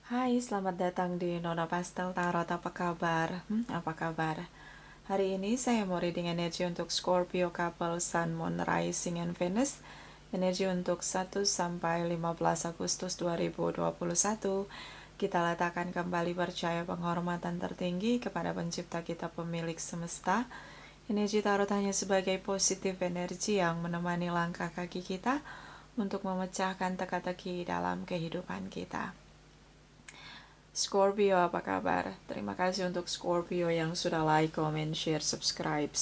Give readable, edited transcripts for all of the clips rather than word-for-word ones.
Hai, selamat datang di Nona Pastel Tarot. Apa kabar? Apa kabar? Hari ini saya mau reading energi untuk Scorpio couple Sun, Moon, Rising, and Venus. Energi untuk 1 sampai 15 Agustus 2021. Kita letakkan kembali percaya penghormatan tertinggi kepada pencipta kita, pemilik semesta. Energi tarot hanya sebagai positif energi yang menemani langkah kaki kita untuk memecahkan teka-teki dalam kehidupan kita. Scorpio, apa kabar? Terima kasih untuk Scorpio yang sudah like, comment, share, subscribe.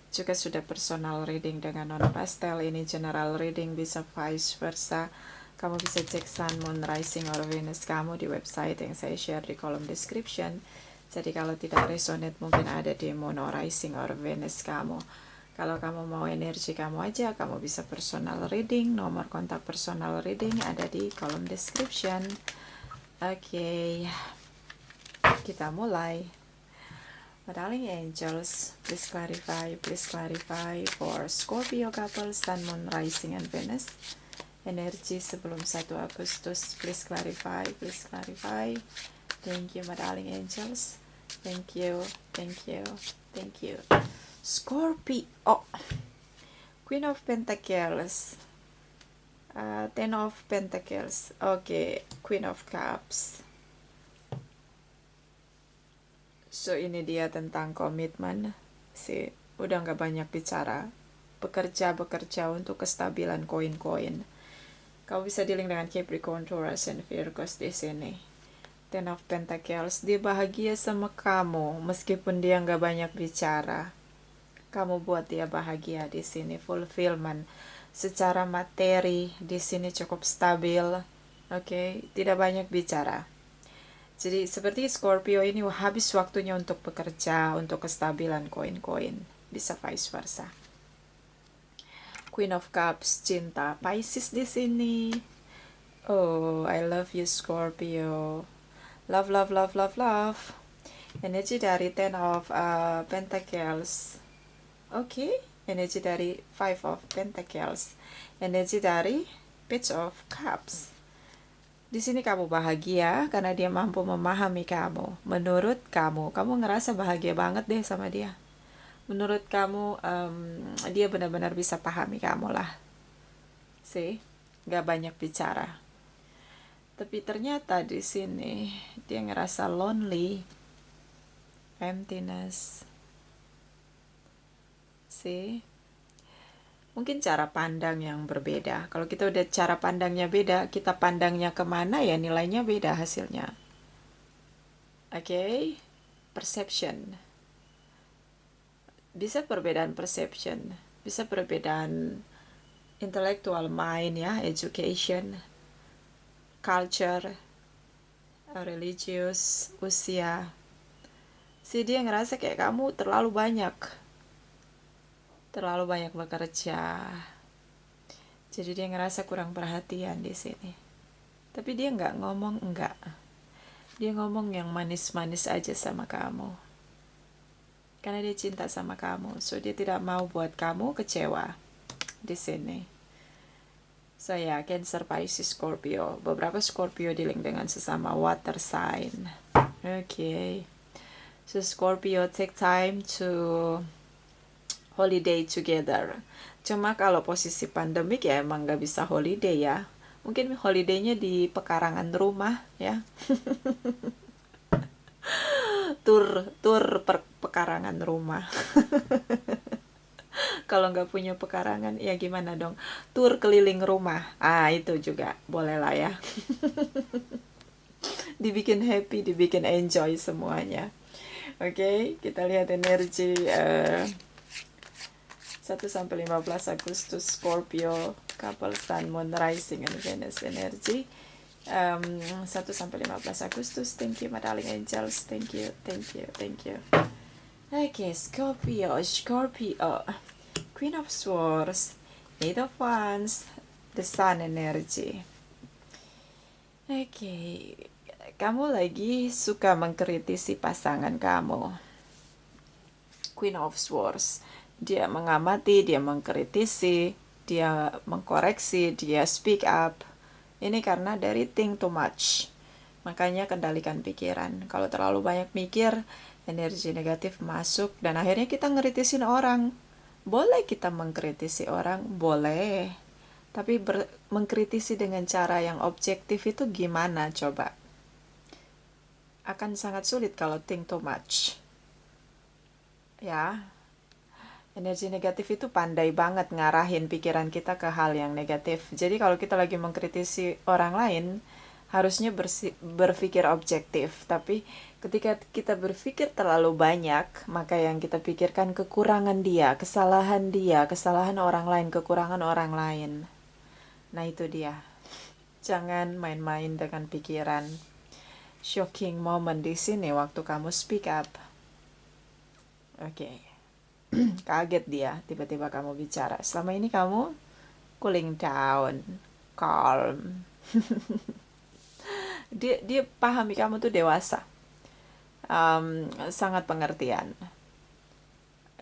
Juga sudah personal reading dengan Nona Pastel. Ini general reading, bisa vice versa. Kamu bisa cek Sun, Moon, Rising, or Venus kamu di website yang saya share di kolom description. Jadi kalau tidak resonate mungkin ada di Moon, or Rising, or Venus kamu. Kalau kamu mau energi kamu aja, kamu bisa personal reading. Nomor kontak personal reading ada di kolom description. Oke, kita mulai. My darling angels, please clarify for Scorpio couple, Sun, Moon, Rising, and Venus. Energi sebelum 1 Agustus, please clarify. Thank you, my darling angels. Thank you. Scorpio, Queen of Pentacles, Ten of Pentacles, okay, Queen of Cups. So ini dia tentang komitmen. Udah nggak banyak bicara, bekerja untuk kestabilan koin-koin. Kau bisa dealing dengan Capricorn, Taurus, and Virgos di sini. Ten of Pentacles, dia bahagia sama kamu meskipun dia nggak banyak bicara. Kamu buat dia bahagia di sini, fulfillment. Secara materi di sini cukup stabil, oke, tidak banyak bicara. Jadi seperti Scorpio ini habis waktunya untuk bekerja, untuk kestabilan koin-koin. Bisa vice versa. Queen of Cups, cinta. Pisces di sini. Oh, I love you Scorpio. Love. Energi dari Ten of Pentacles. Oke, energi dari Five of Pentacles. Energi dari Page of Cups. Di sini kamu bahagia karena dia mampu memahami kamu. Menurut kamu ngerasa bahagia banget deh sama dia. Menurut kamu, dia benar-benar bisa pahami kamu lah. Gak banyak bicara. Tapi ternyata di sini dia ngerasa lonely, emptiness. Mungkin cara pandang yang berbeda. Kalau kita udah cara pandangnya beda, kita pandangnya kemana ya nilainya beda hasilnya. Oke, perception. Bisa perbedaan perception, bisa perbedaan intellectual mind ya, education, culture, religious, usia. Dia ngerasa kayak kamu terlalu banyak bekerja. Jadi dia ngerasa kurang perhatian di sini. Tapi dia nggak ngomong enggak. Dia ngomong yang manis-manis aja sama kamu. Karena dia cinta sama kamu. So dia tidak mau buat kamu kecewa di sini. Saya Cancer, Pisces, Scorpio. Beberapa Scorpio dealing dengan sesama water sign. Okay. So Scorpio take time to holiday together. Cuma kalau posisi pandemik ya emang gak bisa holiday ya. Mungkin holidaynya di pekarangan rumah ya. tur pekarangan rumah. Kalau nggak punya pekarangan ya gimana dong, tur keliling rumah, itu juga boleh lah ya. Dibikin happy, dibikin enjoy semuanya. Oke, kita lihat energi 1-15 Agustus Scorpio couple Sun, Moon, Rising, and Venus energi 1-15 Agustus. Thank you my darling angels, thank you. Okay, Scorpio, Queen of Swords, Eight of Wands, the Sun energy. Okay, kamu lagi suka mengkritisi pasangan kamu. Queen of Swords, dia mengamati, dia mengkritisi, dia mengkoreksi, dia speak up. Ini karena dari think too much. Makanya kendalikan pikiran. Kalau terlalu banyak mikir, energi negatif masuk dan akhirnya kita ngeritisin orang. Boleh kita mengkritisi orang, boleh. Tapi mengkritisi dengan cara yang objektif itu gimana coba? Akan sangat sulit kalau think too much. Ya, energi negatif itu pandai banget ngarahin pikiran kita ke hal yang negatif. Jadi kalau kita lagi mengkritisi orang lain, harusnya berpikir objektif. Tapi ketika kita berpikir terlalu banyak, maka yang kita pikirkan kekurangan dia, kesalahan orang lain, kekurangan orang lain. Nah itu dia. Jangan main-main dengan pikiran. Shocking moment di sini waktu kamu speak up. Oke. Kaget dia, tiba-tiba kamu bicara. Selama ini kamu cooling down, calm. dia pahami kamu tuh dewasa, sangat pengertian.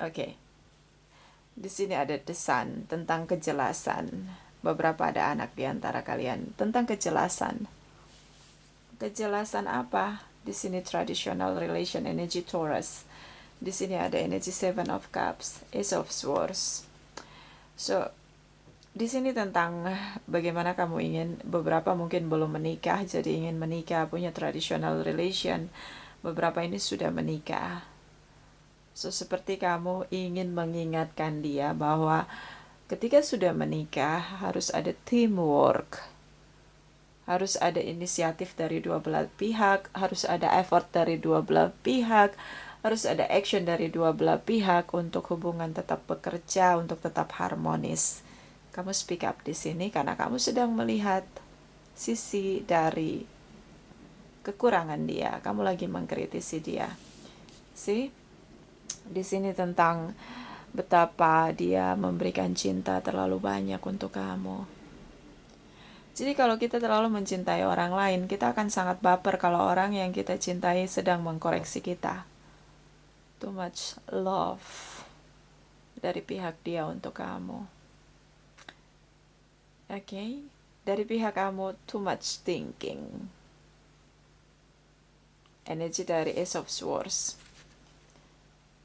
Oke. Di sini ada desan tentang kejelasan. Beberapa ada anak di antara kalian tentang kejelasan. Kejelasan apa? Di sini traditional relation energy Taurus. Di sini ada energi Seven of Cups, Ace of Swords. So, di sini tentang bagaimana kamu ingin, beberapa mungkin belum menikah, jadi ingin menikah, punya traditional relation. Beberapa ini sudah menikah. So, seperti kamu ingin mengingatkan dia bahwa ketika sudah menikah, harus ada teamwork. Harus ada inisiatif dari dua belah pihak, harus ada effort dari dua belah pihak, harus ada action dari dua belah pihak untuk hubungan tetap bekerja, untuk tetap harmonis. Kamu speak up di sini karena kamu sedang melihat sisi dari kekurangan dia. Kamu lagi mengkritisi dia. See? Di sini tentang betapa dia memberikan cinta terlalu banyak untuk kamu. Jadi kalau kita terlalu mencintai orang lain, kita akan sangat baper kalau orang yang kita cintai sedang mengkoreksi kita. Too much love dari pihak dia untuk kamu. Oke, dari pihak kamu too much thinking. Energi dari Ace of Swords.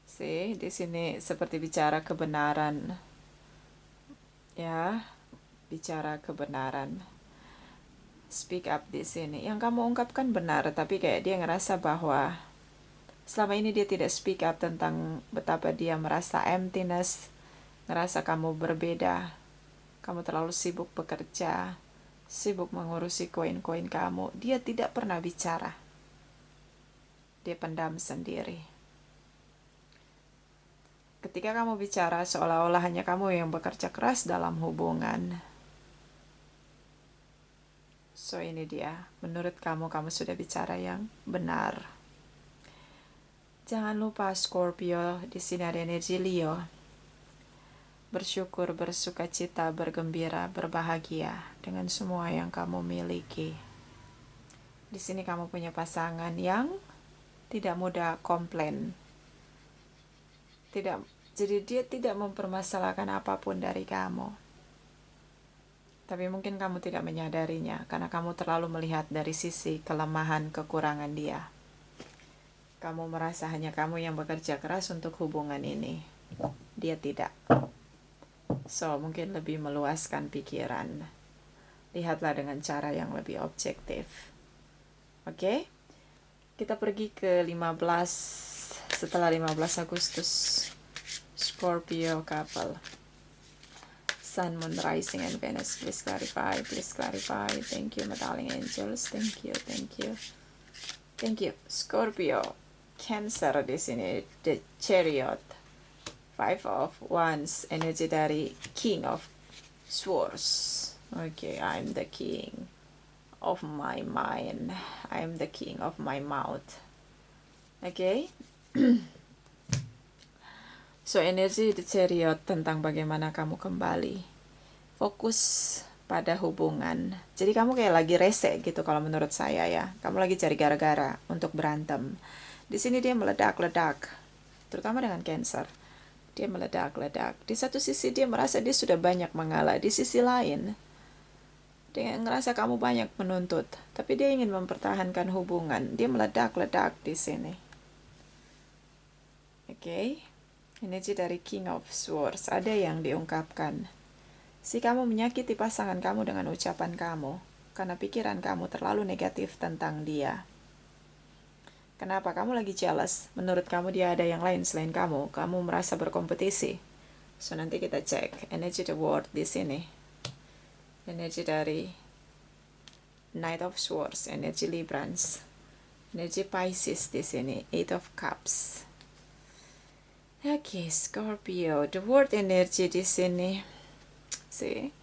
See, di sini seperti bicara kebenaran. Ya, bicara kebenaran. Speak up di sini. Yang kamu ungkapkan benar, tapi kayak dia ngerasa bahwa selama ini dia tidak speak up tentang betapa dia merasa emptiness, ngerasa kamu berbeda, kamu terlalu sibuk bekerja, sibuk mengurusi koin-koin kamu. Dia tidak pernah bicara. Dia pendam sendiri. Ketika kamu bicara, seolah-olah hanya kamu yang bekerja keras dalam hubungan. So ini dia, menurut kamu sudah bicara yang benar. Jangan lupa Scorpio, di sini ada energi Leo. Bersyukur, bersukacita, bergembira, berbahagia dengan semua yang kamu miliki. Di sini kamu punya pasangan yang tidak mudah komplain. Jadi dia tidak mempermasalahkan apapun dari kamu. Tapi mungkin kamu tidak menyadarinya karena kamu terlalu melihat dari sisi kelemahan, kekurangan dia. Kamu merasa hanya kamu yang bekerja keras untuk hubungan ini. Dia tidak. So, mungkin lebih meluaskan pikiran. Lihatlah dengan cara yang lebih objektif. Oke? Kita pergi ke 15. Setelah 15 Agustus. Scorpio couple. Sun, Moon, Rising, and Venus. Please clarify. Please clarify. Thank you, my darling angels. Thank you. Thank you. Thank you. Scorpio. Cancer di sini, the Chariot, Five of Wands, energi dari King of Swords. Okay, I'm the king of my mind. I'm the king of my mouth. Okay. So energi the Chariot tentang bagaimana kamu kembali fokus pada hubungan. Jadi kamu kayak lagi rese gitu kalau menurut saya ya. Kamu lagi cari gara-gara untuk berantem. Di sini dia meledak-ledak, terutama dengan Cancer. Dia meledak-ledak. Di satu sisi dia merasa dia sudah banyak mengalah. Di sisi lain, Dia ngerasa kamu banyak menuntut, tapi dia ingin mempertahankan hubungan. Dia meledak-ledak di sini. Oke. Energi dari King of Swords. Ada yang diungkapkan. Si kamu menyakiti pasangan kamu dengan ucapan kamu, karena pikiran kamu terlalu negatif tentang dia. Kenapa? Kamu lagi jealous. Menurut kamu dia ada yang lain selain kamu. Kamu merasa berkompetisi. So, nanti kita cek energi the world di sini. Energi dari Knight of Swords, energi Librans, energi Pisces di sini, Eight of Cups. Oke, Scorpio, the world energy di sini. See,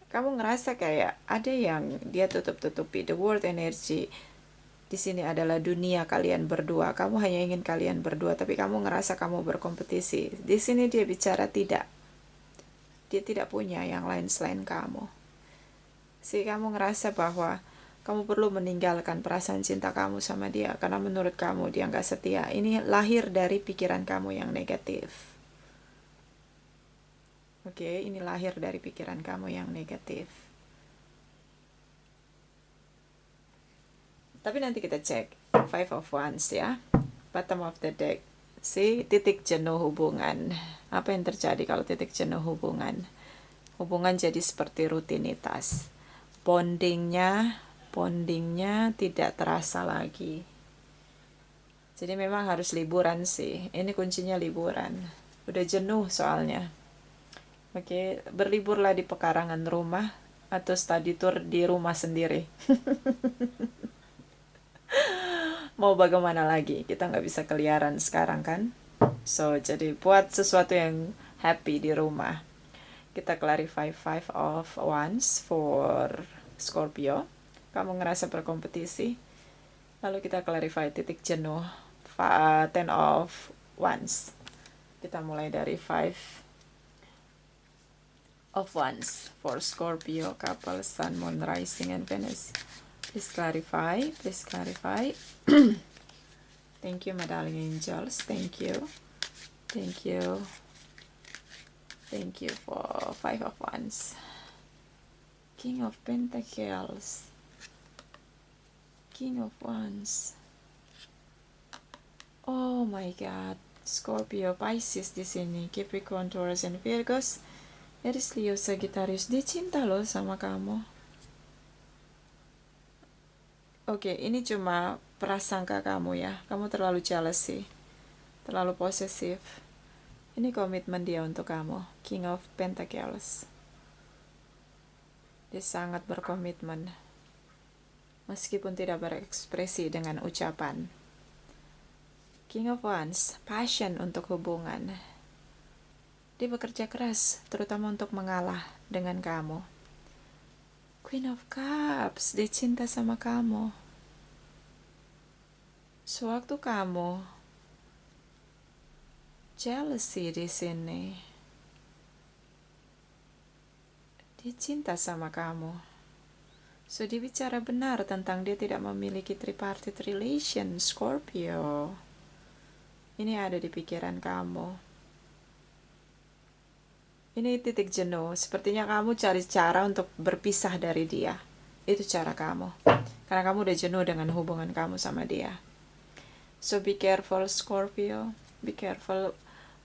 kamu ngerasa kayak ada yang dia tutup-tutupi. The world energy di sini adalah dunia kalian berdua. Kamu hanya ingin kalian berdua, tapi kamu ngerasa kamu berkompetisi. Di sini dia bicara tidak. Dia tidak punya yang lain selain kamu. Kamu ngerasa bahwa kamu perlu meninggalkan perasaan cinta kamu sama dia, karena menurut kamu dia nggak setia. Ini lahir dari pikiran kamu yang negatif. Oke, ini lahir dari pikiran kamu yang negatif. Tapi nanti kita cek. Five of Wands ya. Bottom of the deck. Titik jenuh hubungan. Apa yang terjadi kalau titik jenuh hubungan? Hubungan jadi seperti rutinitas. Bondingnya tidak terasa lagi. Jadi memang harus liburan sih. Ini kuncinya liburan. Udah jenuh soalnya. Oke, berliburlah di pekarangan rumah atau study tour di rumah sendiri. Mau bagaimana lagi? Kita nggak bisa keliaran sekarang kan? So, jadi buat sesuatu yang happy di rumah. Kita clarify Five of Wands for Scorpio. Kamu ngerasa berkompetisi. Lalu kita clarify titik jenuh. Ten of Wands. Kita mulai dari Five of Wands for Scorpio couple, Sun, Moon, Rising, and Venus. Please clarify. Please clarify. Thank you, my darling angels. Thank you. Thank you. Thank you for Five of Wands. King of Pentacles. King of Wands. Oh my God. Scorpio, Pisces di sini, Capricorn, Taurus, and Virgos. Aries, Leo, Sagittarius. Dia cinta loh sama kamu. Oke, ini cuma prasangka kamu ya. Kamu terlalu jealousy, terlalu posesif. Ini komitmen dia untuk kamu. King of Pentacles. Dia sangat berkomitmen. Meskipun tidak berekspresi dengan ucapan. King of Wands, passion untuk hubungan. Dia bekerja keras, terutama untuk mengalah dengan kamu. Queen of Cups, dia cinta sama kamu. Sewaktu kamu jealousy di sini, dia cinta sama kamu. So, dia bicara benar tentang dia tidak memiliki tripartite relation, Scorpio. Ini ada di pikiran kamu. Ini titik jenuh. Sepertinya kamu cari cara untuk berpisah dari dia. Itu cara kamu. Karena kamu udah jenuh dengan hubungan kamu sama dia. So, be careful, Scorpio. Be careful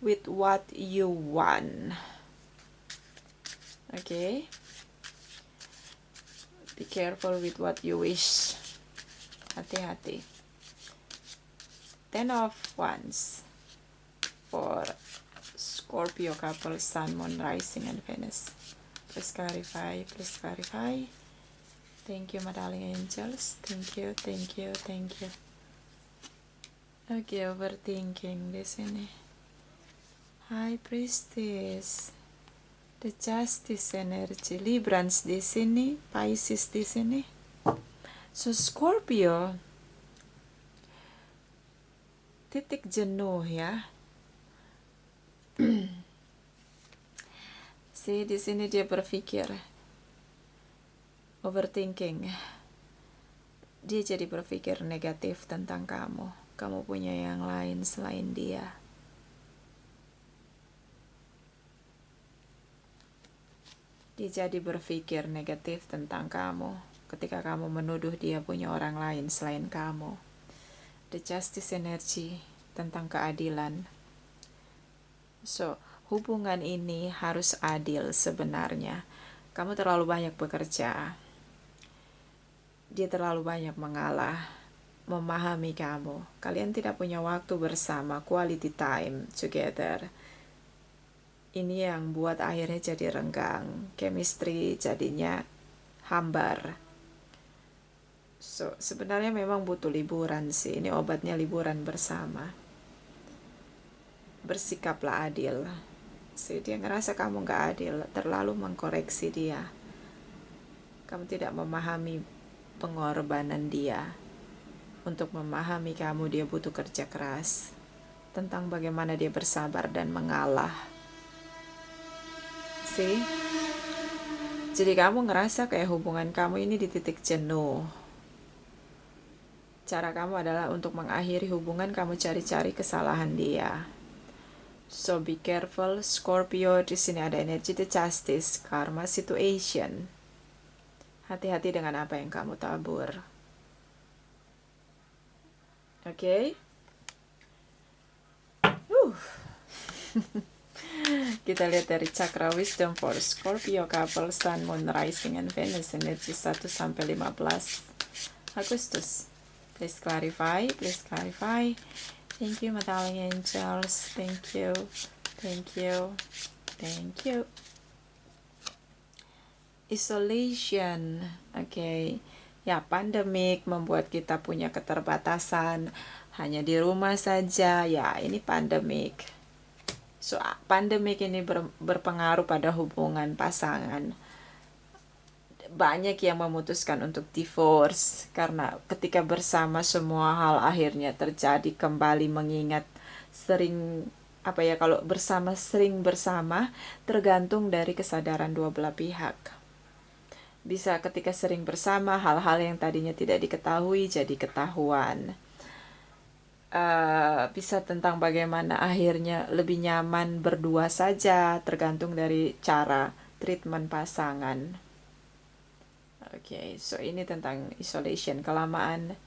with what you want. Okay? Be careful with what you wish. Hati-hati. Ten of Wands for Scorpio couple, Sun, Moon, Rising, and Venus. Please clarify. Please clarify. Thank you, my darling angels. Thank you, thank you, thank you. Oke, overthinking di sini. High Priestess. The Justice energy, Librans di sini, Pisces di sini. So, Scorpio, titik jenuh ya. Di sini dia berpikir, overthinking. Dia jadi berpikir negatif tentang kamu. Kamu punya yang lain selain dia. Dia jadi berpikir negatif tentang kamu ketika kamu menuduh dia punya orang lain selain kamu. The Justice Energy tentang keadilan. So, hubungan ini harus adil sebenarnya. Kamu terlalu banyak bekerja. Dia terlalu banyak mengalah, memahami kamu. Kalian tidak punya waktu bersama, quality time together. Ini yang buat akhirnya jadi renggang. Chemistry jadinya hambar. So, sebenarnya memang butuh liburan sih. Ini obatnya liburan bersama. Bersikaplah adil. Dia ngerasa kamu gak adil, terlalu mengkoreksi dia. Kamu tidak memahami pengorbanan dia. Untuk memahami kamu, dia butuh kerja keras. Tentang bagaimana dia bersabar dan mengalah. Jadi kamu ngerasa kayak hubungan kamu ini di titik jenuh. Cara kamu adalah untuk mengakhiri hubungan, kamu cari-cari kesalahan dia. So be careful, Scorpio. Di sini ada energi the justice, karma situation. Hati-hati dengan apa yang kamu tabur. Oke? Kita lihat dari chakra wisdom for Scorpio couple, Sun, Moon, Rising, and Venus. Energi 1 sampai 15 Agustus. Please clarify, please clarify. Thank you, my darling angels. Thank you, thank you, thank you. Isolation, okay. Ya, pandemik membuat kita punya keterbatasan, hanya di rumah saja. Ya, ini pandemik. So, pandemik ini berpengaruh pada hubungan pasangan. Banyak yang memutuskan untuk divorce karena ketika bersama semua hal akhirnya terjadi kembali, mengingat kalau sering bersama tergantung dari kesadaran dua belah pihak. Bisa ketika sering bersama, hal-hal yang tadinya tidak diketahui jadi ketahuan. Bisa tentang bagaimana akhirnya lebih nyaman berdua saja, tergantung dari cara treatment pasangan. Oke, so ini tentang isolation, kelamaan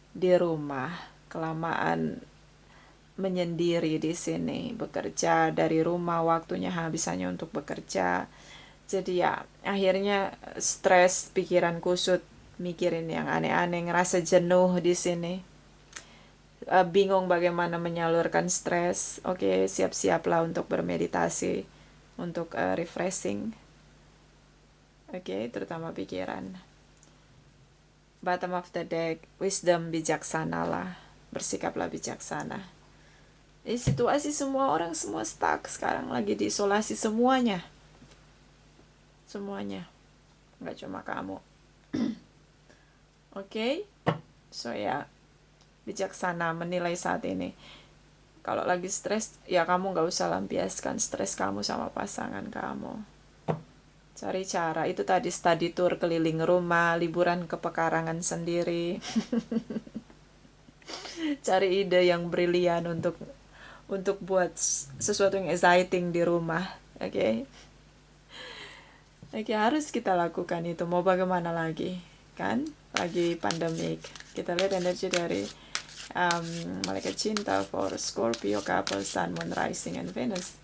di rumah, kelamaan menyendiri di sini, bekerja dari rumah, waktunya habis hanya untuk bekerja. Jadi ya, akhirnya stres, pikiran kusut, mikirin yang aneh-aneh, ngerasa jenuh di sini. Bingung bagaimana menyalurkan stres. Oke, siap-siaplah untuk bermeditasi, untuk refreshing. Oke, terutama pikiran. Bottom of the deck, wisdom, bijaksanalah, bersikaplah bijaksana. Di situasi semua orang semua stuck sekarang, lagi diisolasi semuanya. Semuanya, nggak cuma kamu. Oke, so ya, bijaksana menilai saat ini. Kalau lagi stres, ya kamu nggak usah lampiaskan stres kamu sama pasangan kamu. Cari cara, itu tadi study tour keliling rumah, liburan ke pekarangan sendiri. Cari ide yang brilian untuk buat sesuatu yang exciting di rumah. Oke, harus kita lakukan itu, mau bagaimana lagi, kan? Lagi pandemik. Kita lihat energi dari malaikat cinta for Scorpio couple, Sun, Moon, Rising, and Venus.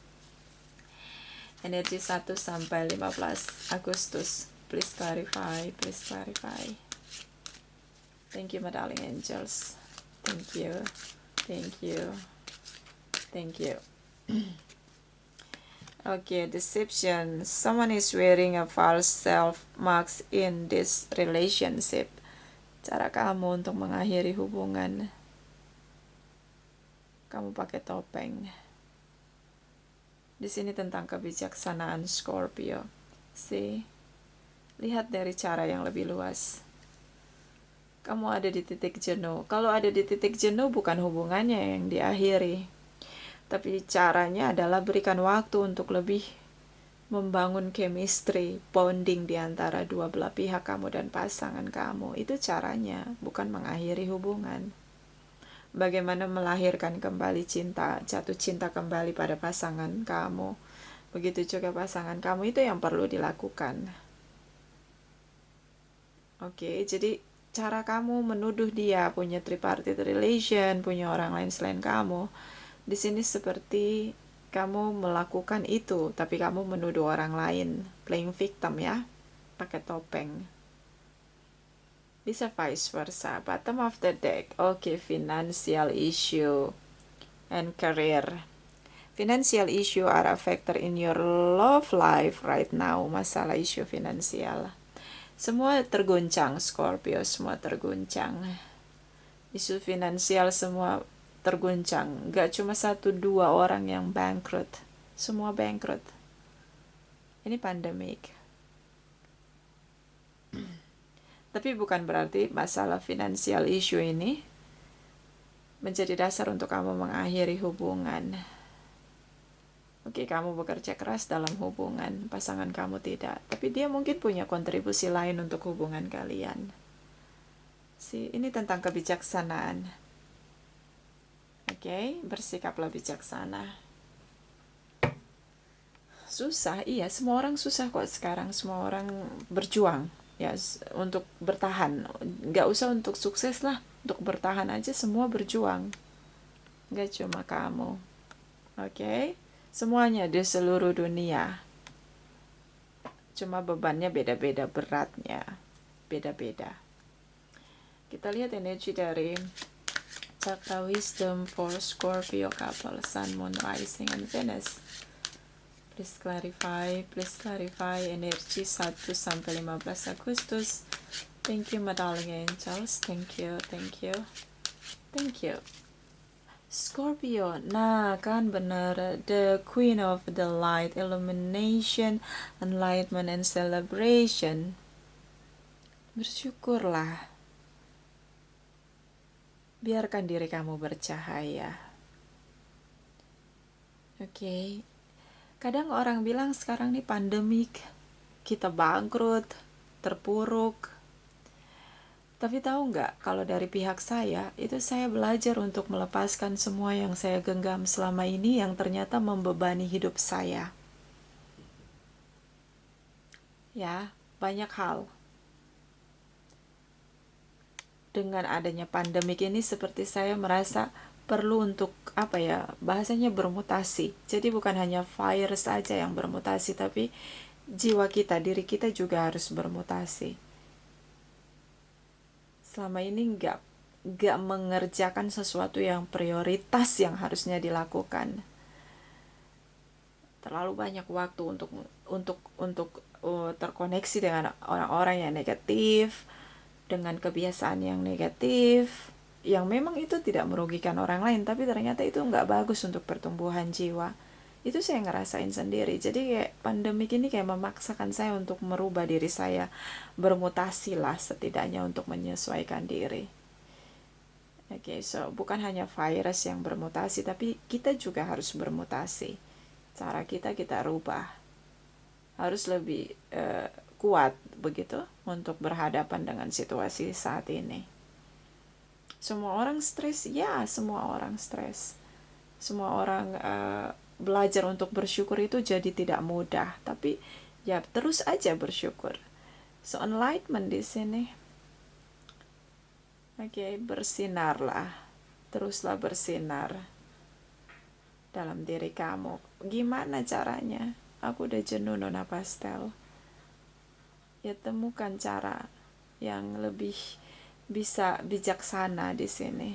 Energi 1 sampai 15 Agustus. Please clarify, please clarify. Thank you, my darling angels. Thank you, thank you, thank you. Okay, deception. Someone is wearing a false self marks in this relationship. Cara kamu untuk mengakhiri hubungan, kamu pakai topeng. Di sini tentang kebijaksanaan Scorpio. Lihat dari cara yang lebih luas. Kamu ada di titik jenuh. Kalau ada di titik jenuh, bukan hubungannya yang diakhiri, tapi caranya adalah berikan waktu untuk lebih membangun chemistry, bonding di antara dua belah pihak kamu dan pasangan kamu. Itu caranya, bukan mengakhiri hubungan. Bagaimana melahirkan kembali cinta, jatuh cinta kembali pada pasangan kamu, Begitu juga pasangan kamu, itu yang perlu dilakukan. Oke, jadi cara kamu menuduh dia punya tripartite relation, punya orang lain selain kamu, di sini seperti kamu melakukan itu, tapi kamu menuduh orang lain, playing victim ya, pakai topeng. Bisa vice versa. Bottom of the deck, oke, financial issue and career. Financial issue are a factor in your love life right now. Masalah isu finansial. Semua terguncang, Scorpio, semua terguncang. Isu finansial semua terguncang. Gak cuma 1-2 orang yang bangkrut. Semua bangkrut. Ini pandemik. Tapi bukan berarti masalah finansial issue ini menjadi dasar untuk kamu mengakhiri hubungan. Oke, kamu bekerja keras dalam hubungan, pasangan kamu tidak. Tapi dia mungkin punya kontribusi lain untuk hubungan kalian. Ini tentang kebijaksanaan. Oke, bersikaplah bijaksana. Susah, iya, semua orang susah kok sekarang. Semua orang berjuang ya untuk bertahan. Gak usah untuk sukses lah, untuk bertahan aja semua berjuang. Gak cuma kamu. Oke, semuanya di seluruh dunia. Cuma bebannya beda-beda, beratnya beda-beda. Kita lihat energi dari Chakra Wisdom for Scorpio couple, Sun, Moon, Rising, and Venus. Please clarify energi 1-15 Agustus. Thank you, my darling angels. Thank you. Scorpio, nah kan bener, the Queen of the Light, illumination, enlightenment, and celebration. Bersyukurlah. Biarkan diri kamu bercahaya. Oke. Kadang orang bilang sekarang nih pandemik, kita bangkrut, terpuruk. Tapi tahu nggak, kalau dari pihak saya, itu saya belajar untuk melepaskan semua yang saya genggam selama ini yang ternyata membebani hidup saya. Ya, banyak hal. Dengan adanya pandemik ini seperti saya merasa perlu untuk bahasanya bermutasi. Jadi bukan hanya virus saja yang bermutasi, tapi jiwa kita, diri kita juga harus bermutasi. Selama ini nggak mengerjakan sesuatu yang prioritas yang harusnya dilakukan. Terlalu banyak waktu untuk terkoneksi dengan orang-orang yang negatif, dengan kebiasaan yang negatif, yang memang itu tidak merugikan orang lain, tapi ternyata itu nggak bagus untuk pertumbuhan jiwa. Itu saya ngerasain sendiri. Jadi kayak pandemik ini kayak memaksakan saya untuk merubah diri saya, bermutasi lah setidaknya untuk menyesuaikan diri. Oke, so bukan hanya virus yang bermutasi, tapi kita juga harus bermutasi. Cara kita rubah. Harus lebih kuat begitu untuk berhadapan dengan situasi saat ini. Semua orang stres, ya, semua orang stres. Semua orang belajar untuk bersyukur itu jadi tidak mudah, tapi ya terus aja bersyukur. So enlightenment di sini. Oke, bersinarlah. Teruslah bersinar dalam diri kamu. Gimana caranya? Aku udah jenuh nona pastel. Ya temukan cara yang lebih bisa bijaksana di sini.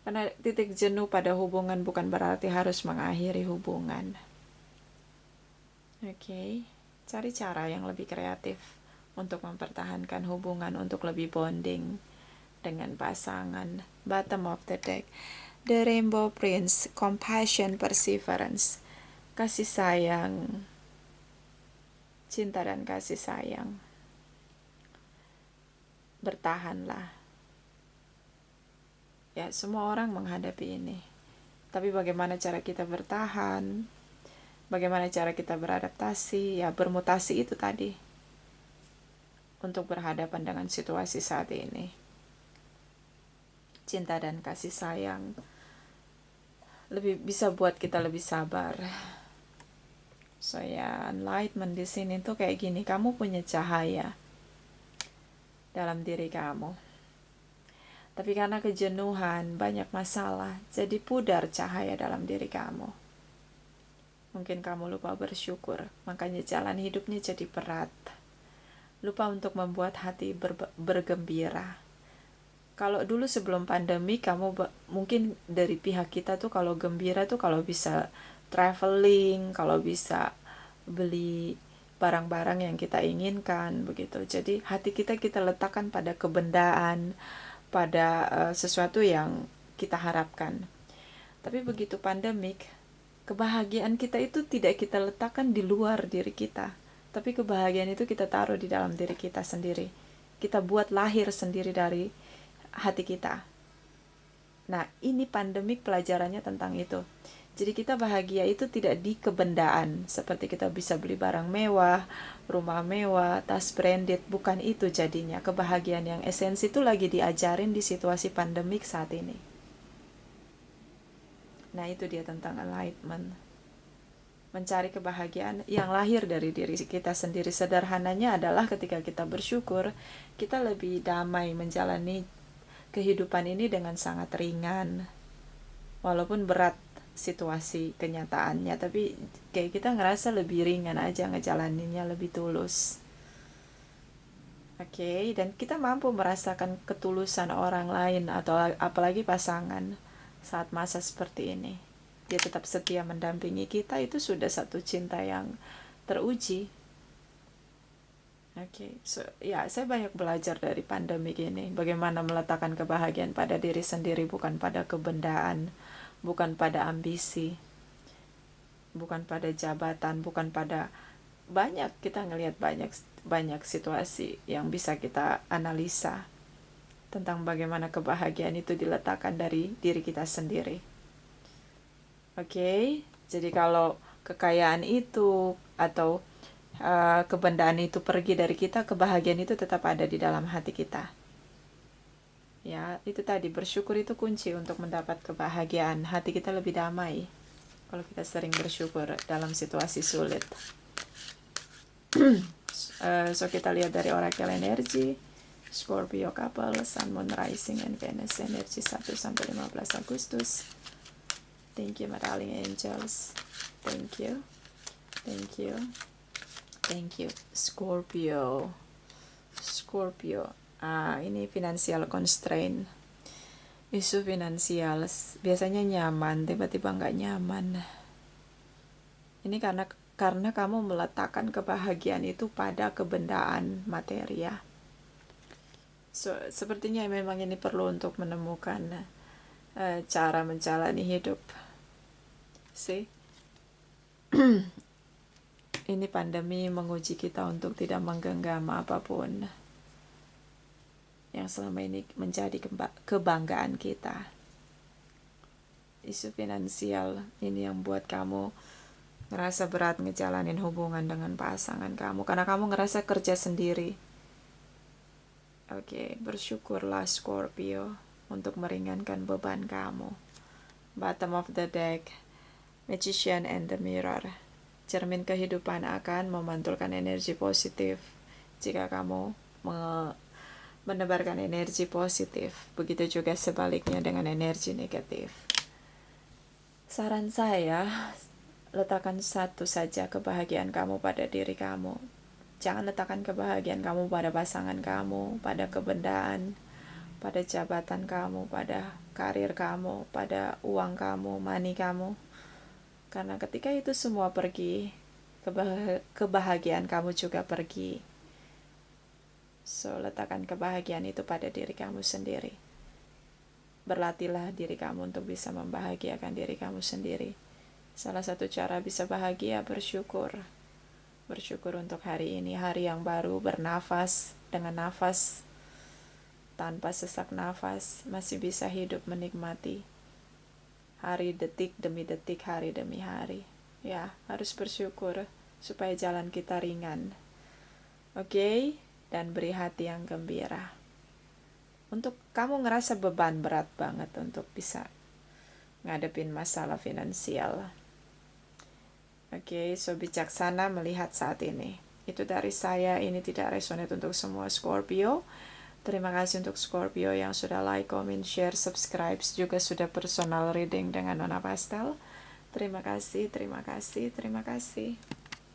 Karena titik jenuh pada hubungan bukan berarti harus mengakhiri hubungan. Oke, cari cara yang lebih kreatif untuk mempertahankan hubungan, untuk lebih bonding dengan pasangan. Bottom of the deck, the Rainbow Prince, compassion, perseverance, kasih sayang, cinta dan kasih sayang. Bertahanlah. Ya, semua orang menghadapi ini. Tapi bagaimana cara kita bertahan? Bagaimana cara kita beradaptasi? Ya, bermutasi itu tadi. Untuk berhadapan dengan situasi saat ini. Cinta dan kasih sayang lebih bisa buat kita lebih sabar. So ya, enlightenment di sini tuh kayak gini, kamu punya cahaya dalam diri kamu. Tapi karena kejenuhan, banyak masalah, jadi pudar cahaya dalam diri kamu. Mungkin kamu lupa bersyukur, makanya jalan hidupnya jadi berat. Lupa untuk membuat hati bergembira. Kalau dulu sebelum pandemi, kamu mungkin dari pihak kita tuh kalau gembira tuh kalau bisa traveling, kalau bisa beli barang-barang yang kita inginkan, begitu. Jadi hati kita letakkan pada kebendaan, pada sesuatu yang kita harapkan. Tapi begitu pandemik, kebahagiaan kita itu tidak kita letakkan di luar diri kita, tapi kebahagiaan itu kita taruh di dalam diri kita sendiri. Kita buat lahir sendiri dari hati kita. Nah, ini pandemik pelajarannya tentang itu. Jadi kita bahagia itu tidak di kebendaan, seperti kita bisa beli barang mewah, rumah mewah, tas branded, bukan itu jadinya. Kebahagiaan yang esensi itu lagi diajarin di situasi pandemik saat ini. Nah, itu dia tentang enlightenment. Mencari kebahagiaan yang lahir dari diri kita sendiri. Sederhananya adalah ketika kita bersyukur, kita lebih damai menjalani kehidupan ini dengan sangat ringan. Walaupun berat situasi kenyataannya, tapi kayak kita ngerasa lebih ringan aja ngejalaninnya, lebih tulus. Oke, dan kita mampu merasakan ketulusan orang lain atau apalagi pasangan saat masa seperti ini. Dia tetap setia mendampingi kita, itu sudah satu cinta yang teruji. Oke, so, ya saya banyak belajar dari pandemi ini. Bagaimana meletakkan kebahagiaan pada diri sendiri, bukan pada kebendaan, bukan pada ambisi, bukan pada jabatan, bukan pada banyak, kita ngelihat banyak situasi yang bisa kita analisa tentang bagaimana kebahagiaan itu diletakkan dari diri kita sendiri. Oke, jadi kalau kekayaan itu atau kebendaan itu pergi dari kita, kebahagiaan itu tetap ada di dalam hati kita. Ya, itu tadi, bersyukur itu kunci untuk mendapat kebahagiaan. Hati kita lebih damai kalau kita sering bersyukur dalam situasi sulit. So kita lihat dari oracle energi Scorpio couple, Sun, Moon, Rising, and Venus energi 1-15 Agustus. Thank you my darling angels. Thank you. Thank you. Thank you. Scorpio. Scorpio. Ini financial constraint. Isu finansial biasanya nyaman, tiba-tiba nggak nyaman. Ini karena kamu meletakkan kebahagiaan itu pada kebendaan materi ya. So, sepertinya memang ini perlu untuk menemukan cara menjalani hidup. See? Ini pandemi menguji kita untuk tidak menggenggam apapun yang selama ini menjadi kebanggaan kita. Isu finansial ini yang buat kamu ngerasa berat ngejalanin hubungan dengan pasangan kamu karena kamu ngerasa kerja sendiri. Oke, bersyukurlah Scorpio untuk meringankan beban kamu. Bottom of the deck, Magician and the Mirror. Cermin kehidupan akan memantulkan energi positif jika kamu menebarkan energi positif. Begitu juga sebaliknya dengan energi negatif. Saran saya, letakkan satu saja kebahagiaan kamu pada diri kamu. Jangan letakkan kebahagiaan kamu pada pasangan kamu, pada kebendaan, pada jabatan kamu, pada karir kamu, pada uang kamu, money kamu. Karena ketika itu semua pergi, kebahagiaan kamu juga pergi. So, letakkan kebahagiaan itu pada diri kamu sendiri. Berlatihlah diri kamu untuk bisa membahagiakan diri kamu sendiri. Salah satu cara bisa bahagia, bersyukur. Bersyukur untuk hari ini, hari yang baru, bernafas dengan nafas tanpa sesak nafas, masih bisa hidup menikmati hari detik demi detik, hari demi hari. Ya, harus bersyukur supaya jalan kita ringan. Oke, dan beri hati yang gembira. Untuk kamu ngerasa beban berat banget untuk bisa ngadepin masalah finansial. Oke, so bijaksana melihat saat ini. Itu dari saya, ini tidak resonate untuk semua Scorpio. Terima kasih untuk Scorpio yang sudah like, comment, share, subscribe, juga sudah personal reading dengan Nona Pastel. Terima kasih, terima kasih, terima kasih.